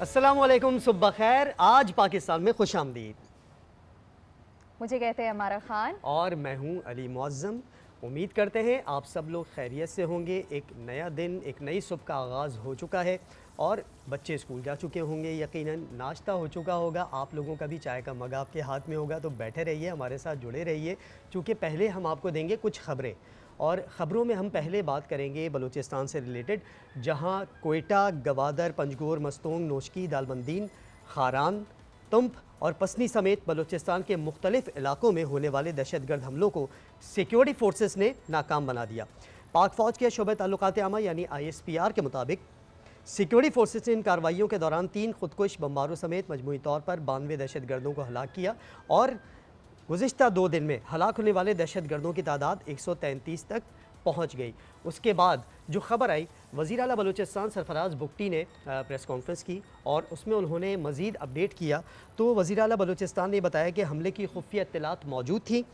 अस्सलामुअलैकुम, सुबह खैर। आज पाकिस्तान में खुश आमदीद। मुझे कहते हैं अमारा खान और मैं हूं अली मुअज़्ज़म। उम्मीद करते हैं आप सब लोग खैरियत से होंगे। एक नया दिन, एक नई सुबह का आगाज़ हो चुका है और बच्चे स्कूल जा चुके होंगे। यकीनन नाश्ता हो चुका होगा, आप लोगों का भी चाय का मग आपके हाथ में होगा। तो बैठे रहिए, हमारे साथ जुड़े रहिए, क्योंकि पहले हम आपको देंगे कुछ ख़बरें। और ख़बरों में हम पहले बात करेंगे बलूचिस्तान से रिलेटेड, जहाँ कोयटा, गवादर, पंजगोर, मस्तोंग, नोशकी, दालबंदीन, खारान, तुंप और पसनी समेत बलूचिस्तान के मुख्तलिफ इलाकों में होने वाले दहशतगर्द हमलों को सिक्योरिटी फोर्सेस ने नाकाम बना दिया। पाक फ़ौज के शोबे ताल्लुकात आमा यानी ISPR के मुताबिक सिक्योरिटी फोर्सेस ने इन कार्रवाइयों के दौरान 3 खुदकुश बमबारों समेत मजमूई तौर पर 92 दहशतगर्दों को हलाक किया और गुज़िश्ता 2 दिन में हलाक होने वाले दहशतगर्दों की तादाद 133 तक पहुंच गई। उसके बाद जो खबर आई, वज़ीर आला बलूचिस्तान सरफराज बुगटी ने प्रेस कॉन्फ्रेंस की और उसमें उन्होंने मज़ीद अपडेट किया। तो वज़ीर आला बलूचिस्तान ने बताया कि हमले की खुफिया इत्तलात मौजूद थी।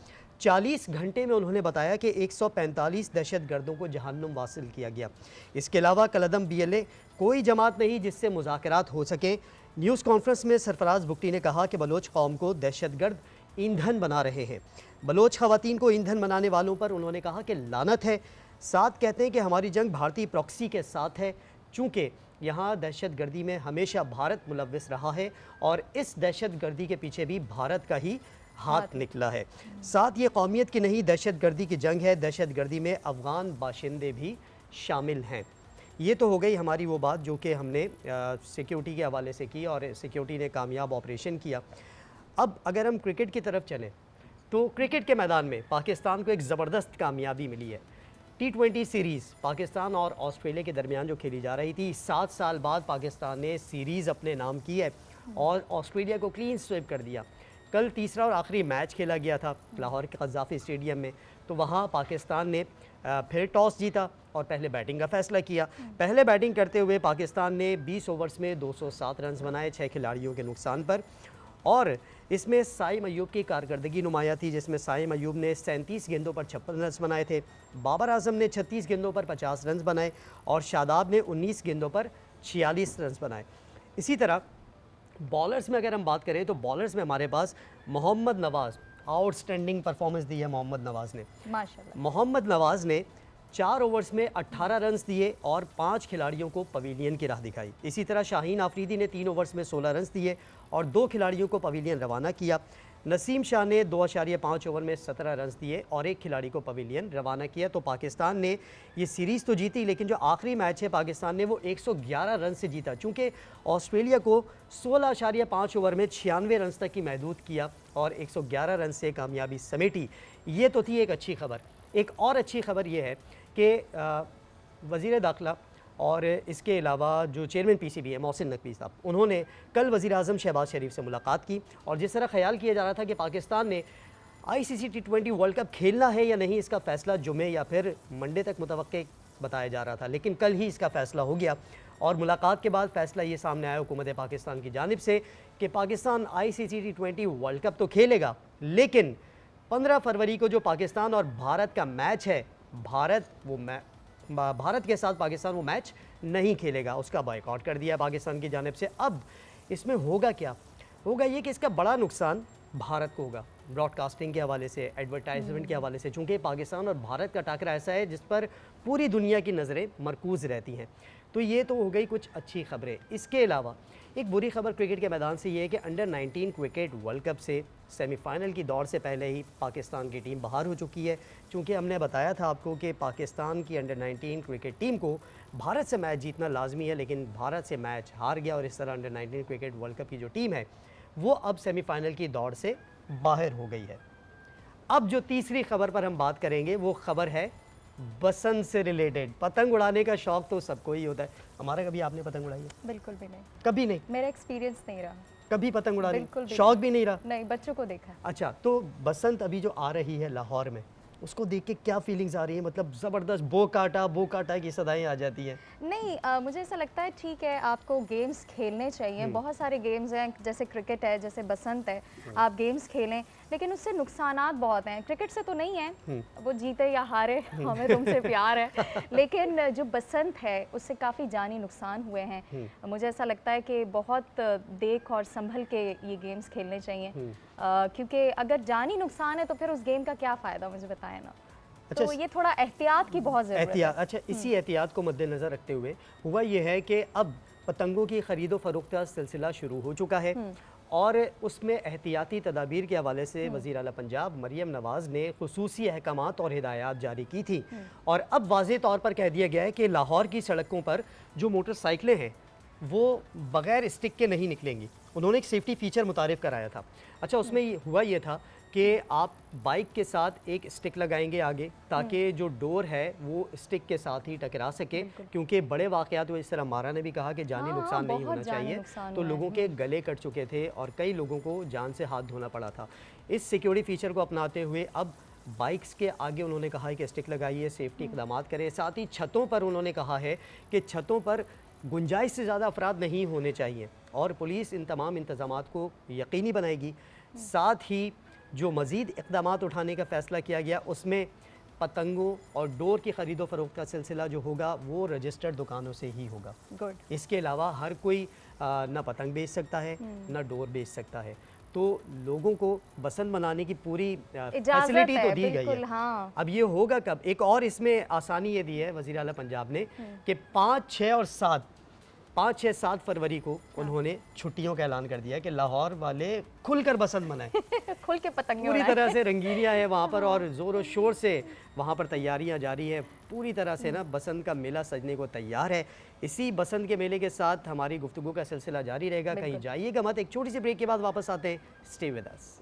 40 घंटे में उन्होंने बताया कि 145 दहशतगर्दों को जहन्नुम वासिल किया गया। इसके अलावा कलदम BLA कोई जमात नहीं जिससे मुज़ाकरात हो सकें। न्यूज़ कॉन्फ्रेंस में सरफराज बुगटी ने कहा कि बलोच कौम को दहशतगर्द ईंधन बना रहे हैं। बलोच ख़वातीन को ईंधन बनाने वालों पर उन्होंने कहा कि लानत है। साथ कहते हैं कि हमारी जंग भारतीय प्रॉक्सी के साथ है, चूँकि यहाँ दहशतगर्दी में हमेशा भारत मुलव्विस रहा है और इस दहशतगर्दी के पीछे भी भारत का ही हाथ निकला है। साथ ये कौमियत की नहीं, दहशतगर्दी की जंग है। दहशतगर्दी में अफ़गान बाशिंदे भी शामिल हैं। ये तो हो गई हमारी वो बात जो कि हमने सिक्योरिटी के हवाले से की और सिक्योरिटी ने कामयाब ऑपरेशन किया। अब अगर हम क्रिकेट की तरफ चलें तो क्रिकेट के मैदान में पाकिस्तान को एक ज़बरदस्त कामयाबी मिली है। T20 सीरीज़ पाकिस्तान और ऑस्ट्रेलिया के दरमियान जो खेली जा रही थी, 7 साल बाद पाकिस्तान ने सीरीज़ अपने नाम की है और ऑस्ट्रेलिया को क्लीन स्वीप कर दिया। कल तीसरा और आखिरी मैच खेला गया था लाहौर के क़ज़ाफ़ी स्टेडियम में। तो वहाँ पाकिस्तान ने फिर टॉस जीता और पहले बैटिंग का फ़ैसला किया। पहले बैटिंग करते हुए पाकिस्तान ने 20 ओवर्स में 207 रन बनाए 6 खिलाड़ियों के नुकसान पर। और इसमें साइम अयूब की कारकर्दगी नुमाया थी, जिसमें साइम अयूब ने 37 गेंदों पर 56 रन बनाए थे। बाबर आजम ने 36 गेंदों पर 50 रन बनाए और शादाब ने 19 गेंदों पर 46 रन बनाए। इसी तरह बॉलर्स में अगर हम बात करें तो बॉलर्स में हमारे पास मोहम्मद नवाज़, आउटस्टैंडिंग परफॉर्मेंस दी है मोहम्मद नवाज़ ने। माशाल्लाह। मोहम्मद नवाज़ ने 4 ओवर्स में 18 रन दिए और 5 खिलाड़ियों को पवेलियन की राह दिखाई। इसी तरह शाहीन आफरीदी ने 3 ओवर्स में 16 रन दिए और 2 खिलाड़ियों को पवेलियन रवाना किया। नसीम शाह ने 2.5 ओवर में 17 रन दिए और 1 खिलाड़ी को पवेलियन रवाना किया। तो पाकिस्तान ने ये सीरीज़ तो जीती, लेकिन जो आखिरी मैच है पाकिस्तान ने वो 111 रन से जीता, चूँकि ऑस्ट्रेलिया को 16.5 ओवर में 96 रन तक की महदूद किया और 111 रन से कामयाबी समेटी। ये तो थी एक अच्छी खबर। एक और अच्छी खबर ये है कि वज़ीर दाखिला और इसके अलावा जो चेयरमैन PCB है मोहसिन नकवी साहब, उन्होंने कल वज़ीर आज़म शहबाज शरीफ से मुलाकात की और जिस तरह ख्याल किया जा रहा था कि पाकिस्तान ने ICC T20 वर्ल्ड कप खेलना है या नहीं, इसका फ़ैसला जुमे या फिर मंडे तक मुतवक्के बताया जा रहा था, लेकिन कल ही इसका फ़ैसला हो गया। और मुलाकात के बाद फ़ैसला ये सामने आया हुकूमत पाकिस्तान की जानिब से कि Pakistan ICC T20 world cup तो खेलेगा, लेकिन 15 फरवरी को जो पाकिस्तान और भारत का मैच है, भारत के साथ पाकिस्तान वो मैच नहीं खेलेगा, उसका बॉयकॉट कर दिया पाकिस्तान की जानिब से। अब इसमें होगा क्या? होगा ये कि इसका बड़ा नुकसान भारत को होगा, ब्रॉडकास्टिंग के हवाले से, एडवर्टाइजमेंट के हवाले से, चूँकि पाकिस्तान और भारत का टाकरा ऐसा है जिस पर पूरी दुनिया की नज़रें मरकूज़ रहती हैं। तो ये तो हो गई कुछ अच्छी खबरें। इसके अलावा एक बुरी खबर क्रिकेट के मैदान से ये है कि अंडर 19 क्रिकेट वर्ल्ड कप से सेमीफ़ाइनल की दौड़ से पहले ही पाकिस्तान की टीम बाहर हो चुकी है। चूँकि हमने बताया था आपको कि पाकिस्तान की अंडर 19 क्रिकेट टीम को भारत से मैच जीतना लाजमी है, लेकिन भारत से मैच हार गया और इस तरह अंडर 19 क्रिकेट वर्ल्ड कप की जो टीम है वो अब सेमीफ़ाइनल की दौड़ से बाहर हो गई है। अब जो तीसरी खबर पर हम बात करेंगे वो खबर है बसंत से रिलेटेड। पतंग उड़ाने का शौक तो सबको ही होता है। हमारा कभी आपने पतंग उड़ाई है? बिल्कुल भी नहीं। कभी नहीं? मेरा एक्सपीरियंस नहीं रहा। कभी पतंग उड़ाने बिल्कुल भी शौक भी नहीं रहा? नहीं, बच्चों को देखा है। अच्छा, तो बसंत अभी जो आ रही है लाहौर में, उसको देख के क्या फीलिंग्स आ रही है? मतलब ज़बरदस्त बो काटा की सदाएं आ जाती हैं। नहीं, मुझे ऐसा लगता है ठीक है, आपको गेम्स खेलने चाहिए। बहुत सारे गेम्स हैं, जैसे क्रिकेट है, जैसे बसंत है, आप गेम्स खेलें, लेकिन उससे नुकसानात बहुत हैं। क्रिकेट से तो नहीं है, वो जीते या हारे हमें तुमसे प्यार है, लेकिन जो बसंत है उससे काफ़ी जानी नुकसान हुए हैं। मुझे ऐसा लगता है कि बहुत देख और संभल के ये गेम्स खेलने चाहिए, क्योंकि अगर जानी नुकसान है तो फिर उस गेम का क्या फ़ायदा, मुझे बताएं ना। अच्छा, तो ये थोड़ा एहतियात की बहुत ज़रूरत है। अच्छा, इसी एहतियात को मद्देनज़र रखते हुए हुआ ये है कि अब पतंगों की ख़रीदो फरोख्त का सिलसिला शुरू हो चुका है और उसमें एहतियाती तदाबीर के हवाले से वज़ीर आला पंजाब मरियम नवाज़ ने खुसूसी अहकामात और हिदायत जारी की थी और अब वाज़े तौर पर कह दिया गया है कि लाहौर की सड़कों पर जो मोटरसाइकिलें हैं वो बग़ैर स्टिक के नहीं निकलेंगी। उन्होंने एक सेफ्टी फ़ीचर मुतारिफ़ कराया था। अच्छा, उसमें हुआ ये था कि आप बाइक के साथ एक स्टिक लगाएंगे आगे, ताकि जो डोर है वो स्टिक के साथ ही टकरा सके, क्योंकि बड़े वाक़यात हुए, इस तरह मारा ने भी कहा कि जानी नुकसान नहीं होना चाहिए, तो लोगों के गले कट चुके थे और कई लोगों को जान से हाथ धोना पड़ा था। इस सिक्योरिटी फ़ीचर को अपनाते हुए अब बाइक्स के आगे उन्होंने कहा है कि स्टिक लगाइए, सेफ्टी इक़दाम करें। साथ ही छतों पर उन्होंने कहा है कि छतों पर गुंजाइश से ज़्यादा अफराद नहीं होने चाहिए और पुलिस इन तमाम इंतज़ामात को यकीनी बनाएगी। साथ ही जो मज़ीद इक़दामात उठाने का फ़ैसला किया गया उसमें पतंगों और डोर की ख़रीदो फ़रोख्त का सिलसिला जो होगा वो रजिस्टर्ड दुकानों से ही होगा। गुड। इसके अलावा हर कोई ना पतंग बेच सकता है ना डोर बेच सकता है, तो लोगों को बसंत मनाने की पूरी फैसिलिटी तो दी गई है। हाँ। अब ये होगा कब? एक और इसमें आसानी ये दी है वज़ीर आला पंजाब ने कि 5, 6 और 7 फरवरी को उन्होंने छुट्टियों का ऐलान कर दिया है कि लाहौर वाले खुलकर बसंत मनाएं। खुल के पतंगे पूरी उड़ाएं। तरह से रंगीनियाँ हैं वहाँ पर और ज़ोर और शोर से वहाँ पर तैयारियाँ जारी है। पूरी तरह से ना बसंत का मेला सजने को तैयार है। इसी बसंत के मेले के साथ हमारी गुफ्तगू का सिलसिला जारी रहेगा। कहीं जाइएगा मत, एक छोटी सी ब्रेक के बाद वापस आते हैं। Stay with us.